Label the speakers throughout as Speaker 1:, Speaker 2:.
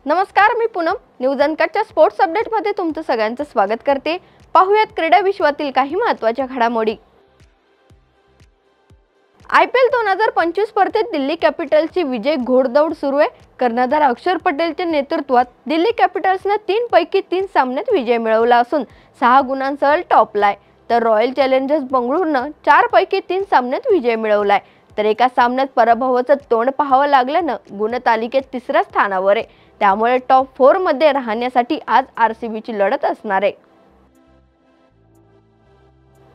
Speaker 1: नमस्कार, मी Poonam. News अनकटच्या sports अपडेटमध्ये तुमचं सगळ्यांचं स्वागत करते. पाहूयात क्रीडा विश्वातील काही महत्त्वाच्या घडामोडी. IPL 2025 स्पर्धेत दिल्ली कॅपिटल्सची विजय घोडदौड सुरू आहे. कर्णधार अक्षर पटेलच्या नेतृत्वात दिल्ली कॅपिटल्सने 3 पैकी 3 सामन्यात विजय मिळवला असून 6 गुणांसह टॉपलाय. तर रॉयल चॅलेंजर्स बंगळुरूने 4 पैकी 3 सामन्यात विजय मिळवलाय. तर एका सामन्यात पराभवाचं तोंड पाहावं लागल्यानं गुणतालिकेत 3ऱ्या स्थानावर आहे. त्यामुळे टॉप 4 मध्ये राहण्यासाठी आज RCBची लढत असणार आहे.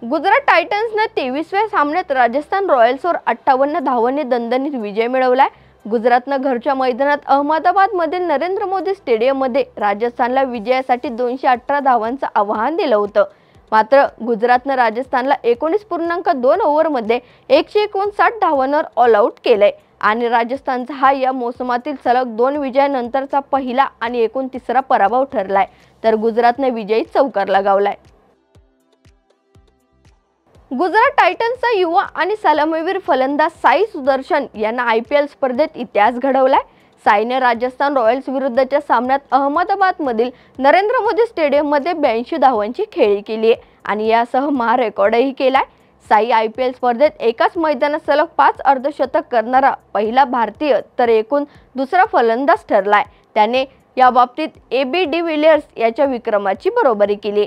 Speaker 1: गुजरात टायटन्सने 23व्या सामन्यात राजस्थान रॉयल्सवर 58 धावांनी दणदणीत विजय मिळवलाय. गुजरातनं घरच्या मैदानात अहमदाबाद मधील नरेंद्र मोदी स्टेडियम मध्ये राजस्थानला विजयासाठी 218 धावांचं आव्हान दिलं होतं. मात्र गुजरातनं राजस्थानला 19.2 ओव्हरमध्ये 159 धावांवर ऑल आउट केलंय आणि राजस्थानचा हा या मोसमातील सलग 2 विजयानंतरचा पहिला आणि एकूण 3रा पराभव ठरलाय. तर गुजरातने विजयी चौकार लगावलाय. गुजरात टायटन्सचा युवा आणि सलामीवीर फलंदाज साई सुदर्शन यांना IPL स्पर्धेत इतिहास घडवलाय. साईने राजस्थान रॉयल्स विरुद्धच्या सामन्यात अहमदाबाद मधील नरेंद्र मोदी स्टेडियम मध्ये 82 धावांची खेळी केली आहे आणि यासह महारेकॉर्डही केलाय. साई IPL स्पर्धेत एकाच मैदानात सलग 5 अर्धशतक करणारा पहिला भारतीय तर एकूण 2रा फलंदाज ठरलाय. त्याने या बाबतीत AB डिव्हिलियर्स याच्या विक्रमाची बरोबरी केली.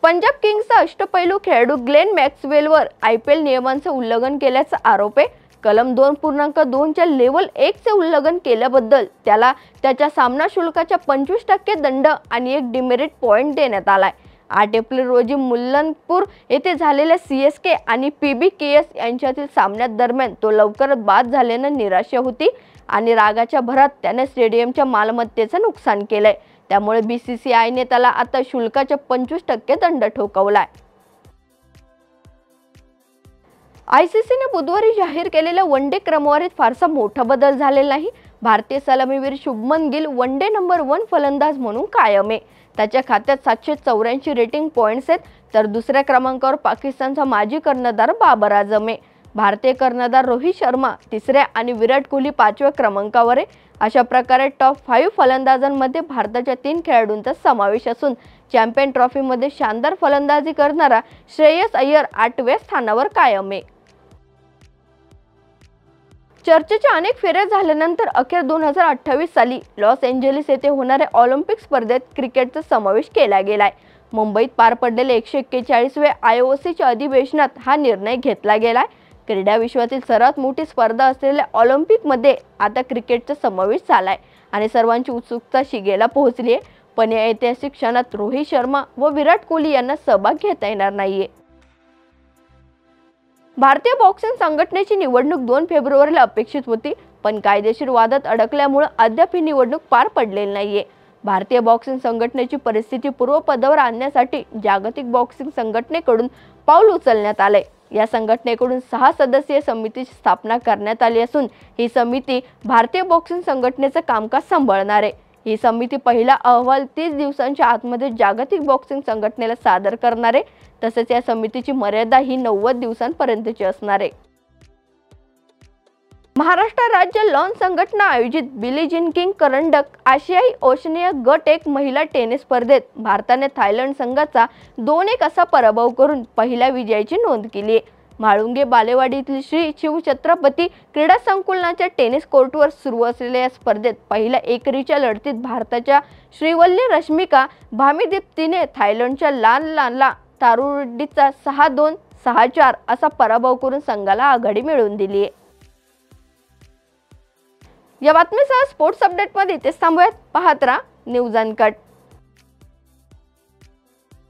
Speaker 1: पंजाब किंग्सचा अष्टपैलू खेळाडू ग्लेन मॅक्सवेलवर IPL नियमांचे उल्लंघन केल्याचा आरोप आहे. कलम 2.2 च्या लेव्हल 1 चे उल्लंघन केल्याबद्दल त्याला त्याच्या सामना शुल्काच्या 25% दंड आणि 1 डिमेरिट पॉइंट देण्यात आलाय. 8 एप्रिल रोजी मुल्लनपूर येथे झालेल्या CSK आणि PBKS यांच्यातील सामन्यात दरम्यान तो लवकरच बाद झाल्याने निराशा होती आणि रागाच्या भरात त्याने स्टेडियमच्या मालमत्तेचं नुकसान केलंय. त्यामुळे BCCIने त्याला आता शुल्काच्या 25% दंड ठोठावलाय. ICCने बुधवारी जाहीर केलेल्या वनडे क्रमवारीत फारसा मोठा बदल झालेला नाही. भारतीय सलामीवीर शुभमन गिल वनडे नंबर 1 फलंदाज म्हणून कायम आहे. त्याच्या खात्यात 784 रेटिंग पॉइंट्स आहेत. तर 2ऱ्या क्रमांकावर पाकिस्तानचा माजी कर्णधार बाबर आझम आहे. भारतीय कर्णधार रोहित शर्मा 3ऱ्या आणि विराट कोहली 5व्या क्रमांकावर आहे. अशा प्रकारे टॉप 5 फलंदाजांमध्ये भारताच्या 3 खेळाडूंचा समावेश असून चॅम्पियन ट्रॉफीमध्ये शानदार फलंदाजी करणारा श्रेयस अय्यर 8व्या स्थानावर कायम आहे. चर्चेच्या अनेक फेऱ्या झाल्यानंतर अखेर 2028 साली लॉस एंजेलिस येथे होणाऱ्या ऑलिम्पिक स्पर्धेत क्रिकेटचा समावेश केला गेलाय. मुंबईत पार पडलेल्या 141व्या IOCच्या अधिवेशनात हा निर्णय घेतला गेलाय. क्रीडा विश्वातील सर्वात मोठी स्पर्धा असलेल्या ऑलिम्पिकमध्ये आता क्रिकेटचा समावेश झालाय आणि सर्वांची उत्सुकता शिगेला पोहोचली आहे. पण या ऐतिहासिक क्षणात रोहित शर्मा व विराट कोहली यांना सहभाग घेता येणार नाहीये. भारतीय बॉक्सिंग संघटनेची निवडणूक 2 फेब्रुवारीला अपेक्षित होती, पण कायदेशीर वादात अडकल्यामुळे अद्याप ही निवडणूक पार पडलेली नाहीये. भारतीय बॉक्सिंग संघटनेची परिस्थिती पूर्वपदावर आणण्यासाठी जागतिक बॉक्सिंग संघटनेकडून पाऊल उचलण्यात आले. या संघटनेकडून 6 सदस्यीय समितीची स्थापना करण्यात आली असून ही समिती भारतीय बॉक्सिंग संघटनेचं कामकाज सांभाळणार आहे. ही समिती पहिला अहवाल 30 दिवसांच्या आतमध्ये जागतिक बॉक्सिंग संघटनेला सादर करणार आहे. तसेच या समितीची मर्यादा ही 90 दिवसांपर्यंतची असणार आहे. महाराष्ट्र राज्य लॉन संघटना आयोजित बिली जीन किंग करंडक आशियाई ओशनिया गट 1 महिला टेनिस स्पर्धेत भारताने थायलंड संघाचा 2-1 असा पराभव करून पहिल्या विजयाची नोंद केली आहे. म्हाळुंगे बालेवाडीतील श्री शिवछत्रपती क्रीडा संकुलाच्या टेनिस कोर्टवर सुरू असलेल्या या स्पर्धेत पहिल्या एकेरीच्या लढतीत भारताच्या श्रीवल्ली रश्मिका भामीदीप्तीने थायलंडच्या लानला तारुडीचा 6-2, 6-4 असा पराभव करून संघाला आघाडी मिळवून दिली आहे. या बातमीसह स्पोर्ट्स अपडेटमध्ये इथेच थांबूयात. पाहत राहा न्यूज अनकट.